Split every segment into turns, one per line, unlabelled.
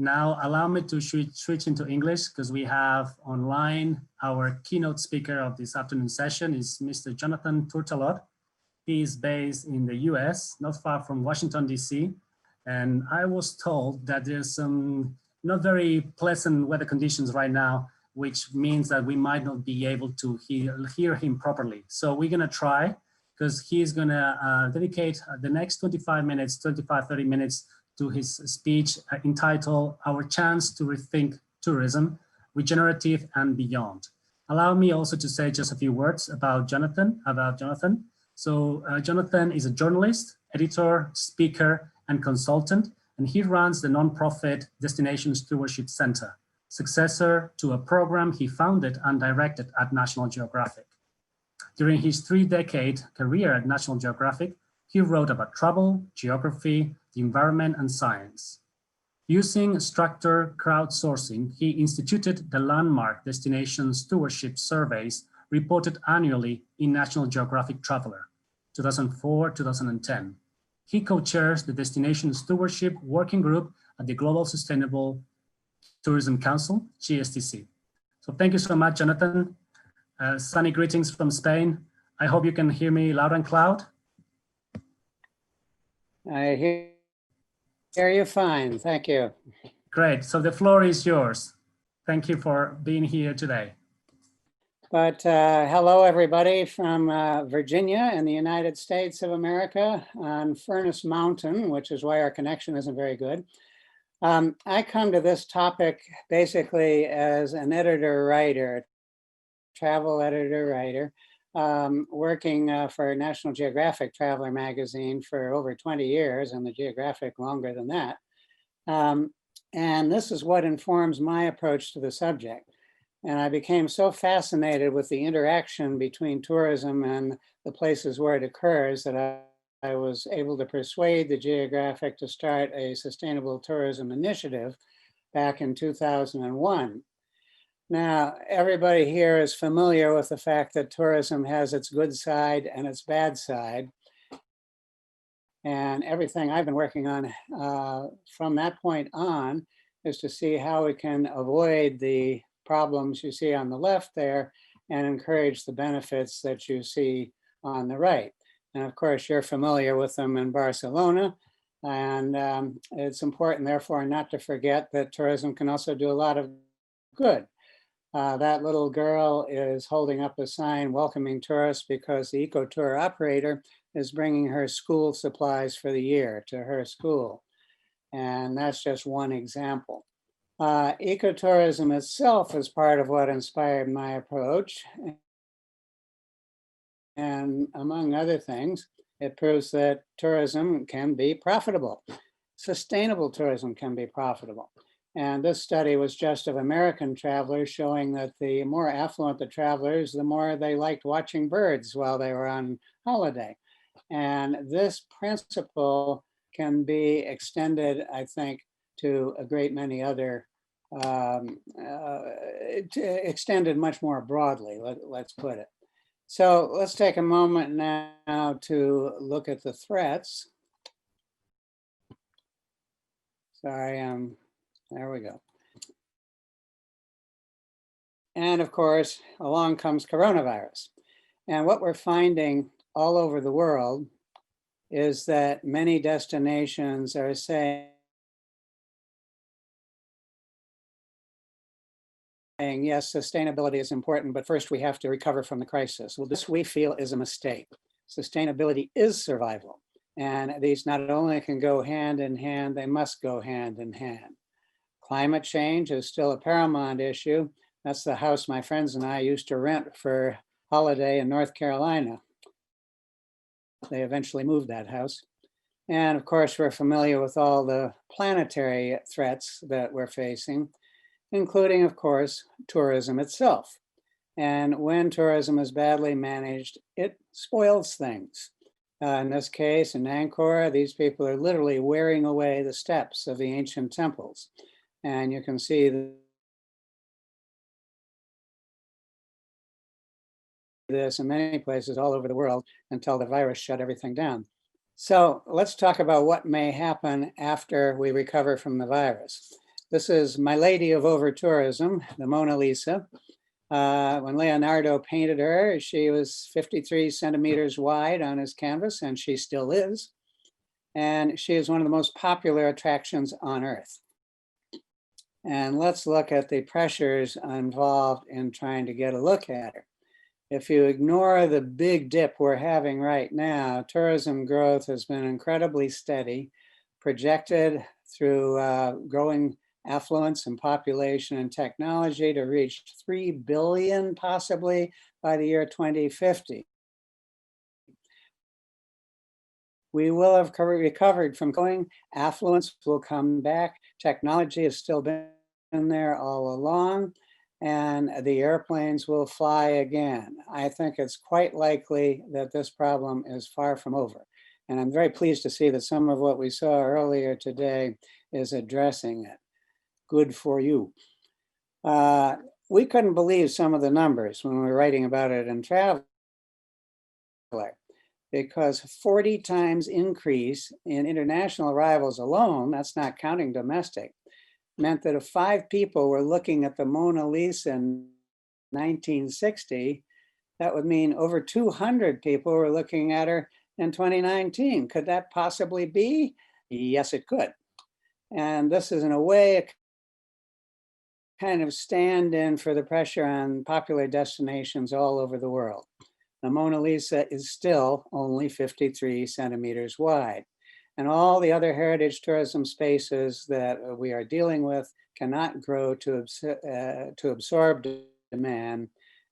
Now, allow me to switch into English because we have online our keynote speaker of this afternoon session is Mr. Jonathan Tourtellot. He is based in the US, not far from Washington, DC. And I was told that there's some not very pleasant weather conditions right now, which means that we might not be able to hear him properly. So we're gonna try, because he's gonna dedicate the next 25 minutes, 30 minutes to his speech entitled Our Chance to Rethink Tourism, Regenerative and Beyond. Allow me also to say just a few words about Jonathan. So Jonathan is a journalist, editor, speaker, and consultant, and he runs the nonprofit Destination Stewardship Center, successor to a program he founded and directed at National Geographic. During his 3-decade career at National Geographic, he wrote about travel, geography, the environment, and science. Using structured crowdsourcing, he instituted the landmark Destination Stewardship Surveys reported annually in National Geographic Traveler, 2004-2010. He co-chairs the Destination Stewardship Working Group at the Global Sustainable Tourism Council, GSTC. So thank you so much, Jonathan. Sunny greetings from Spain. I hope you can hear me loud and loud.
I hear you fine, thank you.
Great, so the floor is yours. Thank you for being here today.
But hello everybody from Virginia in the United States of America on Furnace Mountain, which is why our connection isn't very good. I come to this topic basically as an editor-writer, travel editor-writer, working for National Geographic Traveler magazine for over 20 years, and the Geographic longer than that. And this is what informs my approach to the subject. And I became so fascinated with the interaction between tourism and the places where it occurs that I was able to persuade the Geographic to start a sustainable tourism initiative back in 2001. Now, everybody here is familiar with the fact that tourism has its good side and its bad side. And everything I've been working on from that point on is to see how we can avoid the problems you see on the left there and encourage the benefits that you see on the right. And of course, you're familiar with them in Barcelona. And it's important, therefore, not to forget that tourism can also do a lot of good. That little girl is holding up a sign welcoming tourists because the eco-tour operator is bringing her school supplies for the year to her school. And that's just one example. Ecotourism itself is part of what inspired my approach. And among other things, it proves that tourism can be profitable. Sustainable tourism can be profitable. And this study was just of American travelers, showing that the more affluent the travelers, the more they liked watching birds while they were on holiday. And this principle can be extended, I think, to a great many other, extended much more broadly, let's put it. So let's take a moment now to look at the threats. Sorry, there we go. And of course, along comes coronavirus. And what we're finding all over the world is that many destinations are saying, yes, sustainability is important, but first we have to recover from the crisis. Well, this we feel is a mistake. Sustainability is survival. And these not only can go hand in hand, they must go hand in hand. Climate change is still a paramount issue. That's the house my friends and I used to rent for holiday in North Carolina. They eventually moved that house. And of course, we're familiar with all the planetary threats that we're facing, including, of course, tourism itself. And when tourism is badly managed, it spoils things. In this case, in Angkor, these people are literally wearing away the steps of the ancient temples. And you can see this in many places all over the world until the virus shut everything down. So let's talk about what may happen after we recover from the virus. This is My Lady of Over-Tourism, the Mona Lisa. When Leonardo painted her, she was 53 centimeters wide on his canvas, and she still is. And she is one of the most popular attractions on Earth. And let's look at the pressures involved in trying to get a look at her. If you ignore the big dip we're having right now, tourism growth has been incredibly steady, projected through growing affluence and population and technology to reach 3 billion possibly by the year 2050. We will have recovered from going, affluence will come back, technology has still been there all along, and the airplanes will fly again. I think it's quite likely that this problem is far from over. And I'm very pleased to see that some of what we saw earlier today is addressing it. Good for you. We couldn't believe some of the numbers when we were writing about it in Traveler, because 40 times increase in international arrivals alone, that's not counting domestic, meant that if 5 people were looking at the Mona Lisa in 1960, that would mean over 200 people were looking at her in 2019. Could that possibly be? Yes, it could. And this is in a way a kind of stand-in for the pressure on popular destinations all over the world. The Mona Lisa is still only 53 centimeters wide. And all the other heritage tourism spaces that we are dealing with cannot grow to absorb demand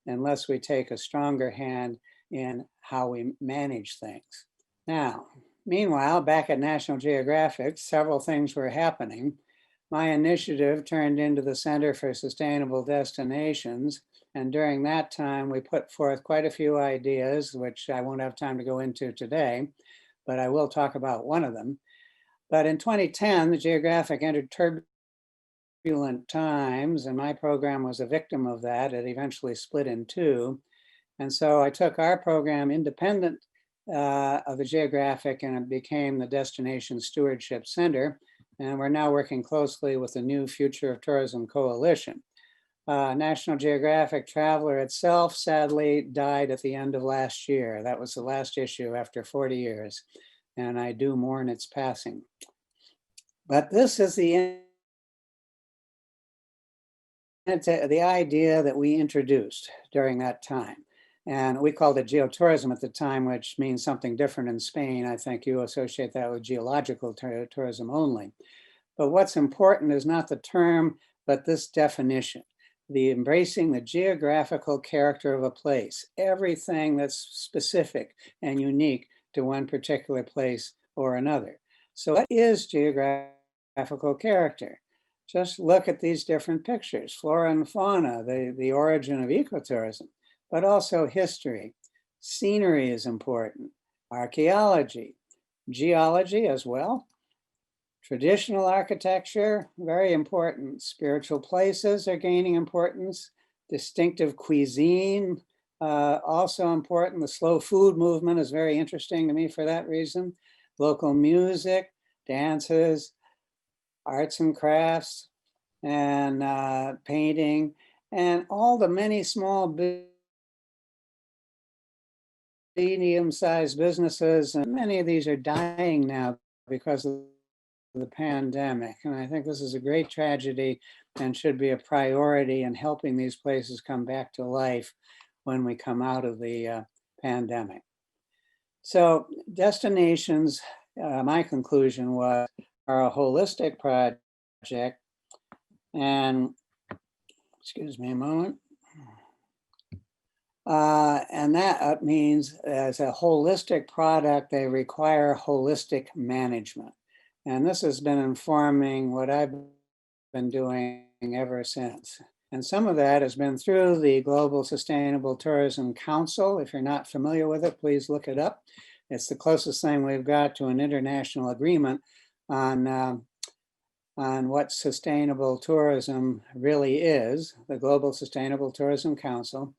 unless we take a stronger hand in how we manage things. Now, meanwhile, back at National Geographic, several things were happening. My initiative turned into the Center for Sustainable Destinations. And during that time, we put forth quite a few ideas, which I won't have time to go into today, but I will talk about one of them. But in 2010, the Geographic entered turbulent times, and my program was a victim of that. It eventually split in 2. And so I took our program independent of the Geographic, and it became the Destination Stewardship Center. And we're now working closely with the new Future of Tourism Coalition. National Geographic Traveler itself sadly died at the end of last year. That was the last issue after 40 years, and I do mourn its passing. But this is the idea that we introduced during that time. And we called it geotourism at the time, which means something different in Spain. I think you associate that with geological tourism only. But what's important is not the term, but this definition. The embracing the geographical character of a place, everything that's specific and unique to one particular place or another. So what is geographical character? Just look at these different pictures, flora and fauna, the origin of ecotourism, but also history. Scenery is important, archaeology, geology as well. Traditional architecture, very important. Spiritual places are gaining importance. Distinctive cuisine, also important. The slow food movement is very interesting to me for that reason. Local music, dances, arts and crafts, and painting, and all the many small medium-sized businesses. And many of these are dying now because of the pandemic. And I think this is a great tragedy and should be a priority in helping these places come back to life when we come out of the pandemic. So destinations, my conclusion was, are a holistic project. And excuse me a moment. And that means as a holistic product, they require holistic management. And this has been informing what I've been doing ever since. And some of that has been through the Global Sustainable Tourism Council. If you're not familiar with it, please look it up. It's the closest thing we've got to an international agreement on what sustainable tourism really is, the Global Sustainable Tourism Council.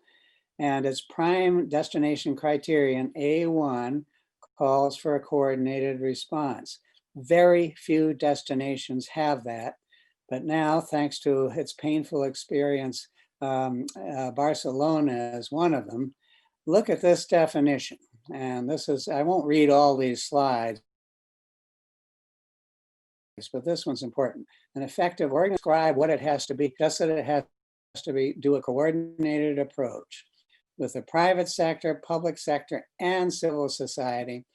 And its prime destination criterion, A1, calls for a coordinated response. Very few destinations have that. But now, thanks to its painful experience, Barcelona is one of them. Look at this definition. And this is, I won't read all these slides, but this one's important. An effective organization describe what it has to be, just that it has to be, do a coordinated approach with the private sector, public sector, and civil society.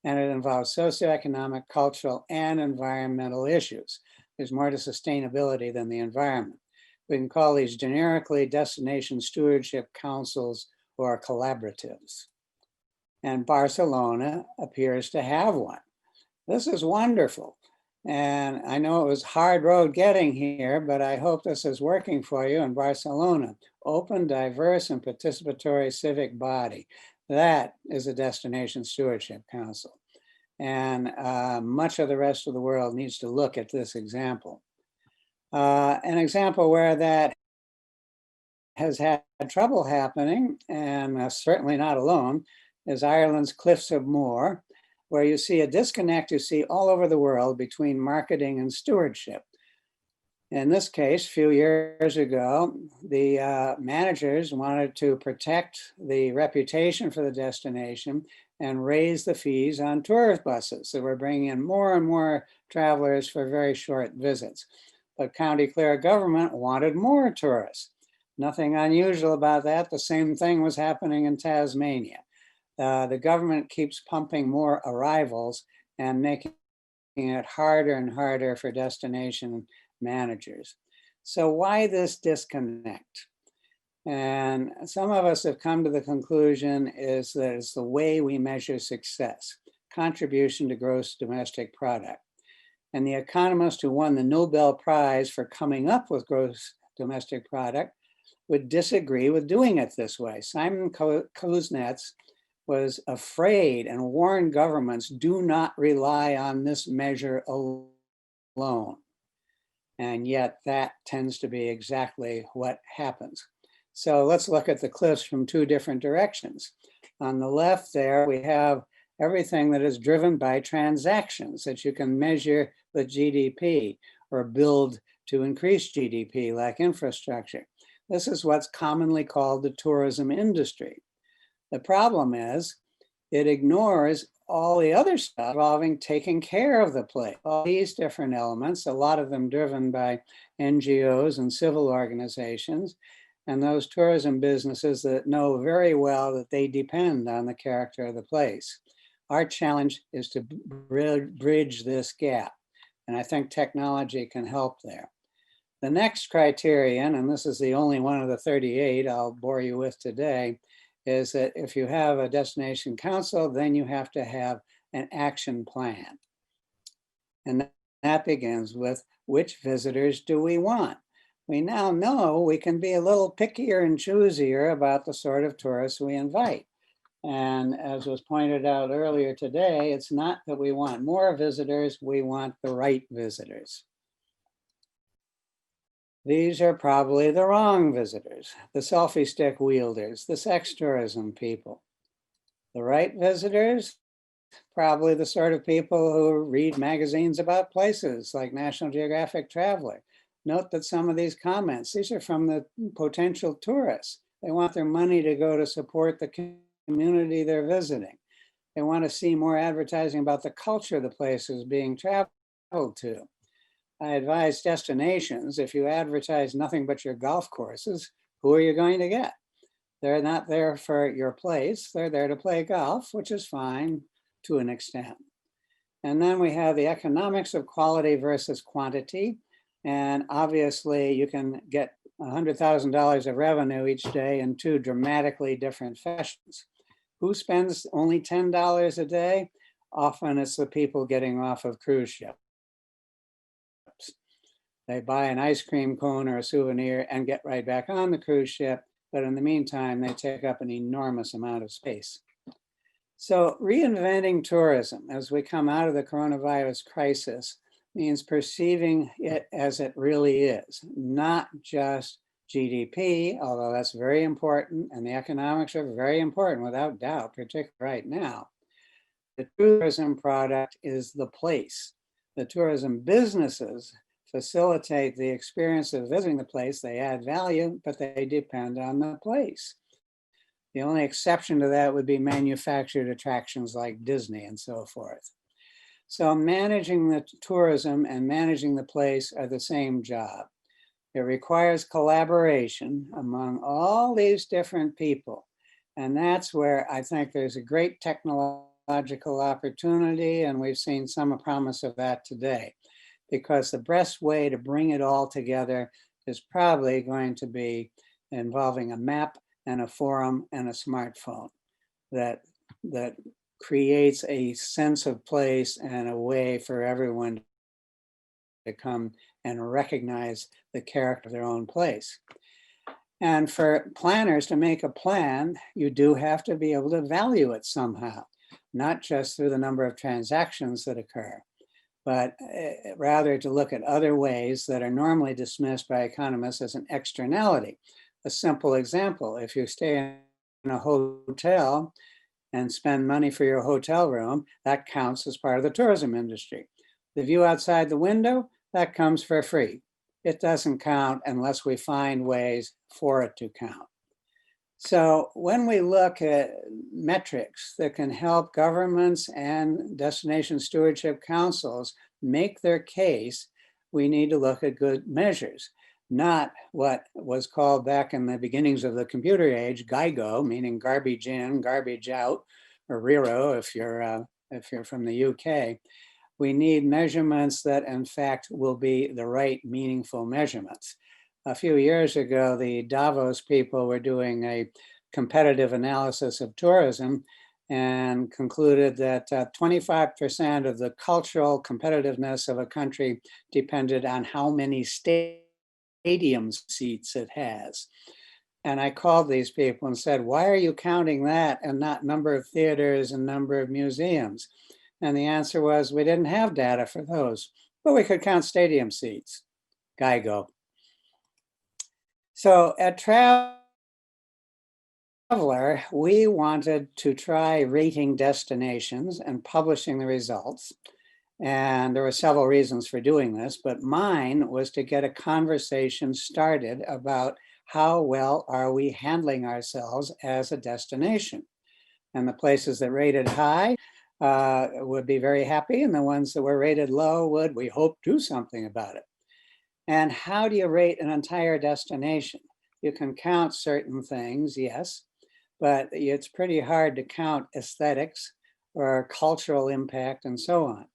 And it involves socioeconomic, cultural, and environmental issues. There's more to sustainability than the environment. We can call these generically destination stewardship councils or collaboratives. And Barcelona appears to have one. This is wonderful. And I know it was hard road getting here, but I hope this is working for you in Barcelona. Open, diverse, and participatory civic body. That is a Destination Stewardship Council. And much of the rest of the world needs to look at this example. An example where that has had trouble happening, and certainly not alone, is Ireland's Cliffs of Moher, where you see a disconnect you see all over the world between marketing and stewardship. In this case, a few years ago, the managers wanted to protect the reputation for the destination and raise the fees on tourist buses. So we're bringing in more and more travelers for very short visits. But County Clare government wanted more tourists. Nothing unusual about that. The same thing was happening in Tasmania. The government keeps pumping more arrivals and making it harder and harder for destination managers. So why this disconnect? And some of us have come to the conclusion is that it's the way we measure success, contribution to gross domestic product. And the economist who won the Nobel Prize for coming up with gross domestic product would disagree with doing it this way. Simon Kuznets was afraid and warned governments, do not rely on this measure alone. And yet that tends to be exactly what happens. So let's look at the cliffs from two different directions. On the left there, we have everything that is driven by transactions that you can measure with GDP or build to increase GDP, like infrastructure. This is what's commonly called the tourism industry. The problem is it ignores all the other stuff involving taking care of the place. All these different elements, a lot of them driven by NGOs and civil organizations, and those tourism businesses that know very well that they depend on the character of the place. Our challenge is to bridge this gap, and I think technology can help there. The next criterion, and this is the only one of the 38 I'll bore you with today, is that if you have a destination council, then you have to have an action plan. And that begins with, which visitors do we want? We now know we can be a little pickier and choosier about the sort of tourists we invite. And as was pointed out earlier today, it's not that we want more visitors, we want the right visitors. These are probably the wrong visitors, the selfie stick wielders, the sex tourism people. The right visitors, probably the sort of people who read magazines about places like National Geographic Traveler. Note that some of these comments, these are from the potential tourists. They want their money to go to support the community they're visiting. They want to see more advertising about the culture of the places being traveled to. I advise destinations, if you advertise nothing but your golf courses, who are you going to get? They're not there for your place, they're there to play golf, which is fine to an extent. And then we have the economics of quality versus quantity. And obviously you can get $100,000 of revenue each day in two dramatically different fashions. Who spends only $10 a day? Often it's the people getting off of cruise ships. They buy an ice cream cone or a souvenir and get right back on the cruise ship. But in the meantime, they take up an enormous amount of space. So reinventing tourism as we come out of the coronavirus crisis means perceiving it as it really is, not just GDP, although that's very important, and the economics are very important without doubt, particularly right now. The tourism product is the place. The tourism businesses facilitate the experience of visiting the place. They add value, but they depend on the place. The only exception to that would be manufactured attractions like Disney and so forth. So managing the tourism and managing the place are the same job. It requires collaboration among all these different people. And that's where I think there's a great technological opportunity, and we've seen some promise of that today, because the best way to bring it all together is probably going to be involving a map and a forum and a smartphone that creates a sense of place and a way for everyone to come and recognize the character of their own place. And for planners to make a plan, you do have to be able to value it somehow, not just through the number of transactions that occur, but rather to look at other ways that are normally dismissed by economists as an externality. A simple example, if you stay in a hotel and spend money for your hotel room, that counts as part of the tourism industry. The view outside the window, that comes for free. It doesn't count unless we find ways for it to count. So when we look at metrics that can help governments and destination stewardship councils make their case, we need to look at good measures, not what was called back in the beginnings of the computer age, GIGO, meaning garbage in, garbage out, or RIRO if you're from the UK. We need measurements that in fact will be the right meaningful measurements. A few years ago, the Davos people were doing a competitive analysis of tourism and concluded that 25% of the cultural competitiveness of a country depended on how many stadium seats it has. And I called these people and said, why are you counting that and not number of theaters and number of museums? And the answer was, we didn't have data for those, but we could count stadium seats. GIGO. So at Traveler, we wanted to try rating destinations and publishing the results. And there were several reasons for doing this, but mine was to get a conversation started about how well are we handling ourselves as a destination. And the places that rated high would be very happy, and the ones that were rated low would, we hope, do something about it. And how do you rate an entire destination? You can count certain things, yes, but it's pretty hard to count aesthetics or cultural impact and so on.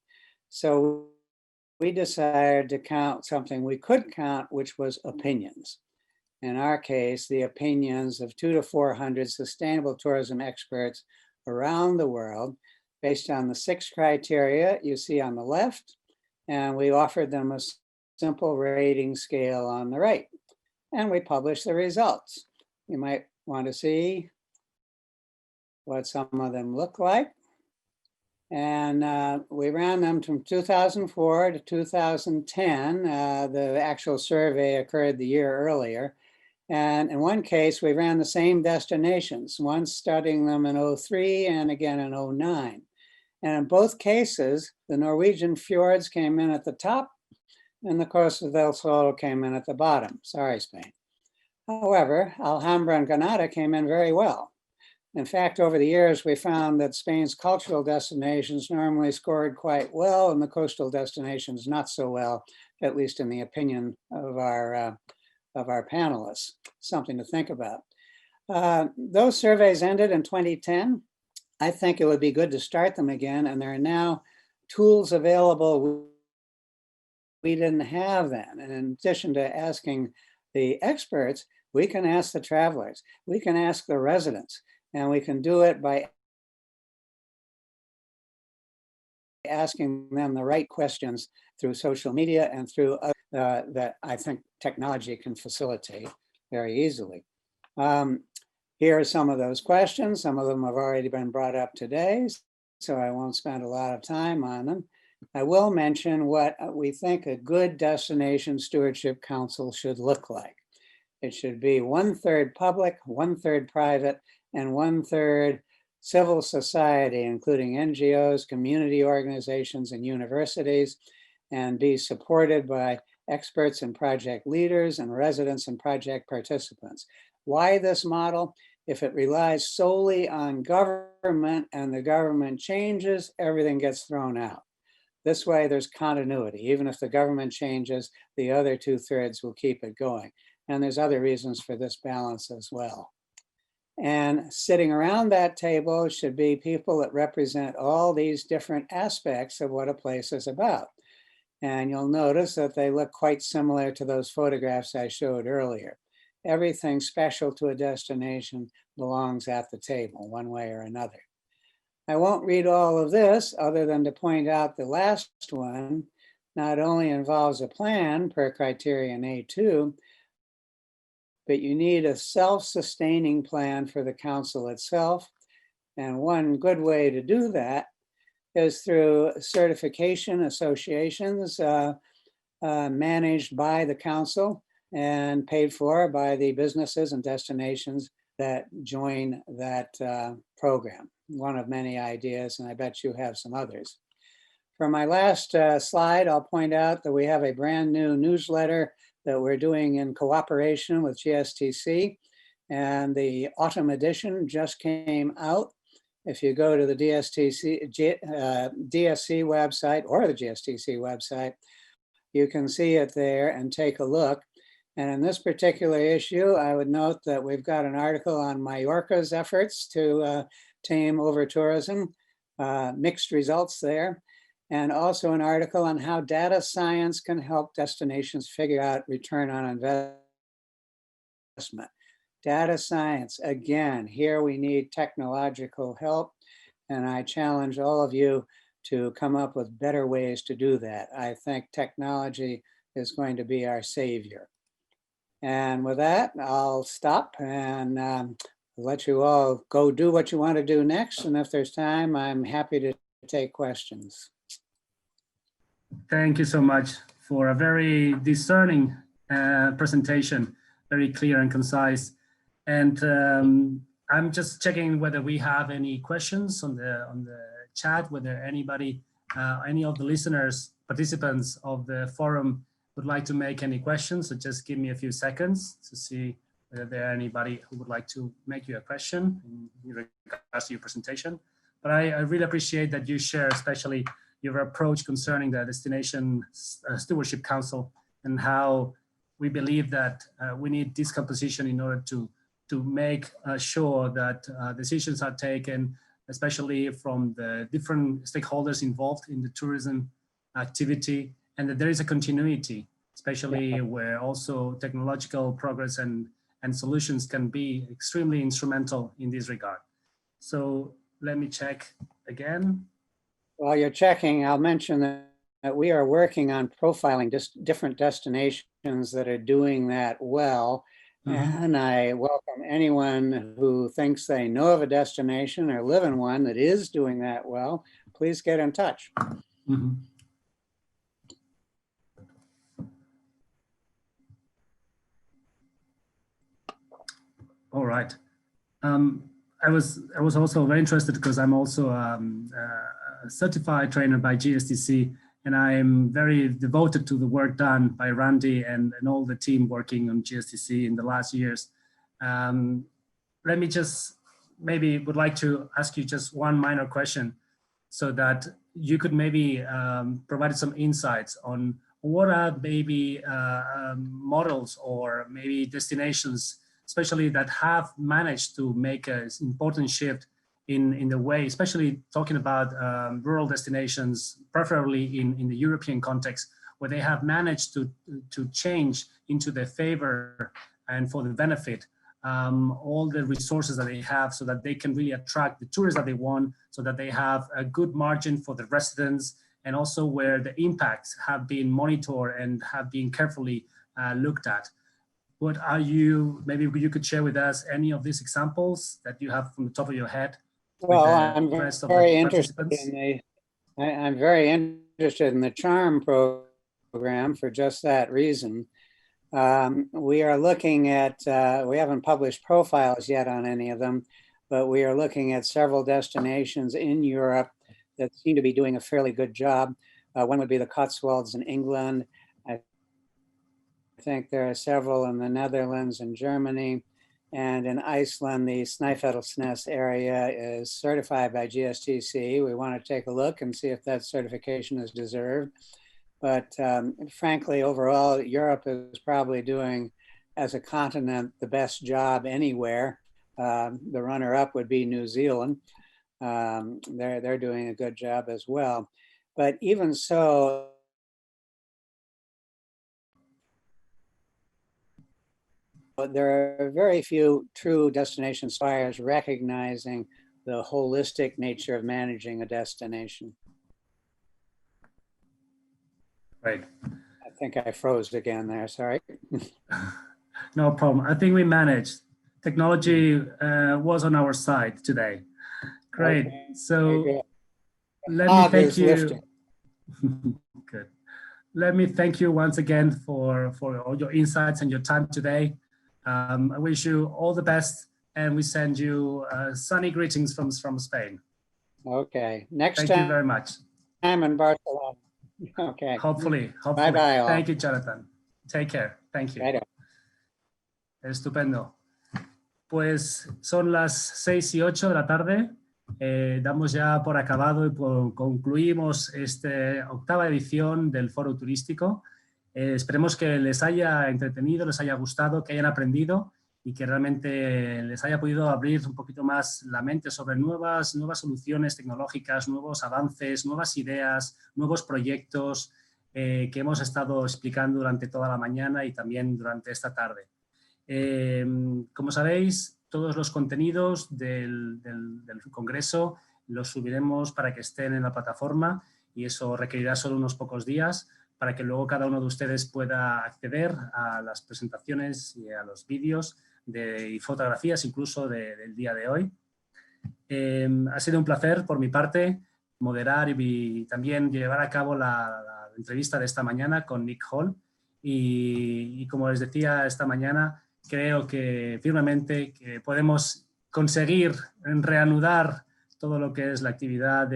So we decided to count something we could count, which was opinions. In our case, the opinions of 200 to 400 sustainable tourism experts around the world, based on the 6 criteria you see on the left, and we offered them a simple rating scale on the right, and we published the results. You might want to see what some of them look like. And we ran them from 2004 to 2010. The actual survey occurred the year earlier. And in one case, we ran the same destinations, once studying them in 2003 and again in 2009. And in both cases, the Norwegian fjords came in at the top and the Costa del Sol came in at the bottom. Sorry, Spain. However, Alhambra and Granada came in very well. In fact, over the years, we found that Spain's cultural destinations normally scored quite well and the coastal destinations not so well, at least in the opinion of our panelists. Something to think about. Those surveys ended in 2010. I think it would be good to start them again, and there are now tools available we didn't have then. And in addition to asking the experts, we can ask the travelers, we can ask the residents, and we can do it by asking them the right questions through social media and through that I think technology can facilitate very easily. Here are some of those questions. Some of them have already been brought up today, so I won't spend a lot of time on them. I will mention what we think a good destination stewardship council should look like. It should be 1/3 public, 1/3 private, and 1/3 civil society, including NGOs, community organizations, and universities, and be supported by experts and project leaders, and residents and project participants. Why this model? If it relies solely on government and the government changes, everything gets thrown out. This way, there's continuity. Even if the government changes, the other 2/3 will keep it going. And there's other reasons for this balance as well. And sitting around that table should be people that represent all these different aspects of what a place is about. And you'll notice that they look quite similar to those photographs I showed earlier. Everything special to a destination belongs at the table, one way or another. I won't read all of this other than to point out the last one not only involves a plan per criterion A2, but you need a self-sustaining plan for the council itself. And one good way to do that is through certification associations managed by the council and paid for by the businesses and destinations that join that program. One of many ideas, and I bet you have some others. For my last slide, I'll point out that we have a brand new newsletter that we're doing in cooperation with GSTC, and the autumn edition just came out. If you go to the DSC website or the GSTC website, you can see it there and take a look. And in this particular issue, I would note that we've got an article on Mallorca's efforts to tame over-tourism, mixed results there, and also an article on how data science can help destinations figure out return on investment. Data science, again, here we need technological help, and I challenge all of you to come up with better ways to do that. I think technology is going to be our savior. And with that, I'll stop and let you all go do what you want to do next. And if there's time, I'm happy to take questions.
Thank you so much for a very discerning presentation, very clear and concise. And I'm just checking whether we have any questions on the chat, whether anybody, any of the listeners, participants of the forum would like to make any questions. So just give me a few seconds to see whether there are anybody who would like to make you a question in regards to your presentation. But I really appreciate that you share especially your approach concerning the Destination Stewardship Council and how we believe that we need this composition in order to make sure that decisions are taken, especially from the different stakeholders involved in the tourism activity, and that there is a continuity, especially where also technological progress and solutions can be extremely instrumental in this regard. So let me check again.
While you're checking, I'll mention that we are working on profiling different destinations that are doing that well. Mm-hmm. And I welcome anyone who thinks they know of a destination or live in one that is doing that well. Please get in touch.
Mm-hmm. All right. I was also very interested because I'm also a certified trainer by GSTC, and I'm very devoted to the work done by Randy and all the team working on GSTC in the last years. Let me just maybe would like to ask you just one minor question so that you could maybe provide some insights on what are maybe models or maybe destinations, especially that have managed to make an important shift in the way, especially talking about rural destinations, preferably in the European context, where they have managed to change into their favor and for the benefit all the resources that they have so that they can really attract the tourists that they want, so that they have a good margin for the residents, and also where the impacts have been monitored and have been carefully looked at. What are you, maybe you could share with us any of these examples that you have from the top of your head?
Well, I'm very interested in I'm very interested in the CHARM program for just that reason. We are looking at, we haven't published profiles yet on any of them, but we are looking at several destinations in Europe that seem to be doing a fairly good job. One would be the Cotswolds in England. I think there are several in the Netherlands and Germany. And in Iceland, the Snæfellsnes area is certified by GSTC. We want to take a look and see if that certification is deserved. But frankly, overall, Europe is probably doing, as a continent, the best job anywhere. The runner-up would be New Zealand. They're doing a good job as well. But even so, there are very few true destination inspirers recognizing the holistic nature of managing a destination.
Right.
I think I froze again there, sorry.
No problem. I think we managed. Technology was on our side today. Great.
Okay.
So let me thank you.
Lifting.
Good. Let me thank you once again for all your insights and your time today. I wish you all the best, and we send you sunny greetings from Spain.
Okay. Next
Thank
time.
you very much.
I'm in Barcelona. Okay.
Hopefully.
Bye-bye all.
Thank you, Jonathan. Take care. Thank you.
Bye.
Estupendo. Pues son las 6:08 de la tarde. Damos ya por acabado y concluimos esta 8ª edición del Foro Turístico. Esperemos que les haya entretenido, les haya gustado, que hayan aprendido y que realmente les haya podido abrir un poquito más la mente sobre nuevas soluciones tecnológicas, nuevos avances, nuevas ideas, nuevos proyectos que hemos estado explicando durante toda la mañana y también durante esta tarde. Como sabéis, todos los contenidos del Congreso los subiremos para que estén en la plataforma y eso requerirá solo unos pocos días para que luego cada uno de ustedes pueda acceder a las presentaciones y a los vídeos y fotografías incluso del día de hoy. Ha sido un placer por mi parte moderar y también llevar a cabo la entrevista de esta mañana con Nick Hall y como les decía esta mañana, creo que firmemente que podemos conseguir reanudar todo lo que es la actividad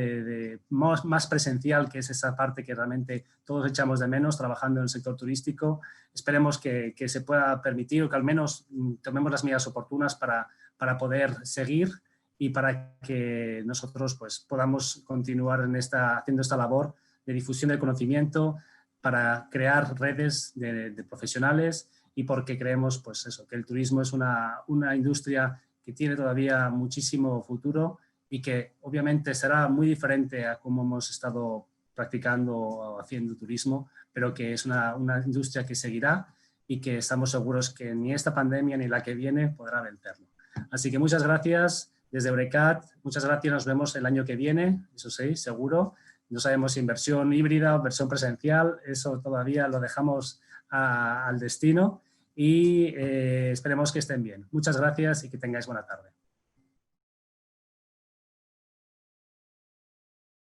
más presencial, que es esa parte que realmente todos echamos de menos trabajando en el sector turístico. Esperemos que se pueda permitir o que al menos tomemos las medidas oportunas para poder seguir y para que nosotros pues, podamos continuar haciendo esta labor de difusión del conocimiento, para crear redes de profesionales y porque creemos pues eso, que el turismo es una industria que tiene todavía muchísimo futuro y que obviamente será muy diferente a cómo hemos estado practicando o haciendo turismo, pero que es una industria que seguirá y que estamos seguros que ni esta pandemia ni la que viene podrá vencerlo. Así que muchas gracias desde Eurecat, muchas gracias, nos vemos el año que viene, eso sí, seguro. No sabemos si en versión híbrida o versión presencial, eso todavía lo dejamos al destino y esperemos que estén bien. Muchas gracias y que tengáis buena tarde.